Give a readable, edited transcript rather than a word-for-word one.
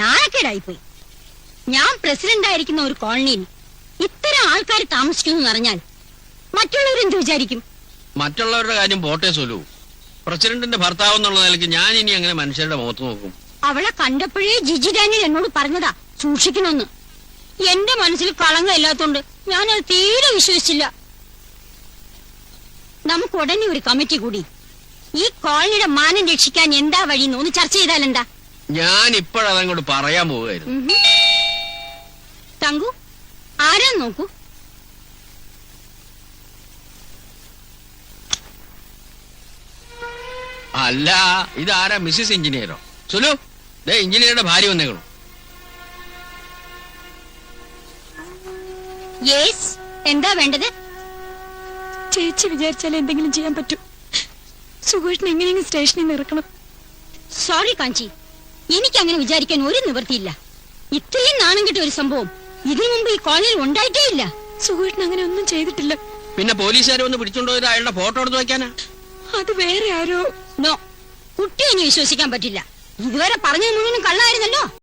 നാണക്കേടായിപ്പോയി. ഞാൻ പ്രസിഡന്റ് ആയിരിക്കുന്ന ഒരു കോളനിയിൽ ഇത്തരം ആൾക്കാർ താമസിക്കുന്നു അറിഞ്ഞാൽ മറ്റുള്ളവരെന്ത് വിചാരിക്കും? മറ്റുള്ളവരുടെ കാര്യം പോട്ടെ സൊലു. പ്രസിഡന്റിന്റെ ഭർത്താവ് എന്നുള്ള നിലയ്ക്ക് ഞാൻ ഇനി അങ്ങനെ മനുഷ്യരുടെ മുഖത്ത് നോക്കും? അവളെ കണ്ടപ്പോഴേ ജിജി ഡാനിയൽ എന്നോട് പറഞ്ഞതാ സൂക്ഷിക്കണമെന്ന്. എന്റെ മനസ്സിൽ കളങ്കം ഇല്ലാത്തോണ്ട് ഞാനത് തീരെ വിശ്വസിച്ചില്ല. നമുക്ക് ഉടനെ ഒരു കമ്മിറ്റി കൂടി ഈ കോളനിയുടെ മാനം രക്ഷിക്കാൻ എന്താ വഴിന്ന് ഒന്ന് ചർച്ച ചെയ്താലെന്താ? ഞാൻ ഇപ്പോഴതങ്ങോട്ട് പറയാൻ പോവുകയായിരുന്നു. തങ്കു, ആരാ നോക്കൂ. അല്ല, ഇതാരാ? മിസ്സിസ് എഞ്ചിനീയറോ? സുലു, ദേ എഞ്ചിനീയറുടെ ഭാര്യ വന്നേക്കണു. യെസ്, എന്താ വേണ്ടത്? ചേച്ചി വിചാരിച്ചാൽ എന്തെങ്കിലും ചെയ്യാൻ പറ്റൂ. സുഖേഷിനെ എങ്ങനെയെങ്കിലും സ്റ്റേഷനിൽ നിന്ന് ഇറക്കണം. സോറി കാഞ്ചി, എനിക്കങ്ങനെ വിചാരിക്കാൻ ഒരു നിവൃത്തിയില്ല. ഇത്രയും നാണം കിട്ടിയ ഒരു സംഭവം ഇതിനു മുമ്പ് ഈ കോളനിയിൽ ഉണ്ടായിട്ടേ ഇല്ല. സുഖേഷിന് അങ്ങനെ ഒന്നും ചെയ്തിട്ടില്ല. പിന്നെ പോലീസുകാർ വന്ന് പിടിച്ചോണ്ടോയത് അയാളുടെ ഫോട്ടോ എടുത്ത് വെക്കാനാ? അത് വേറെ ആരോ. നോ, കുട്ടിയെ ഇനി വിശ്വസിക്കാൻ പറ്റില്ല. ഇതുവരെ പറഞ്ഞത് മുഴുവനും കള്ളായിരുന്നല്ലോ.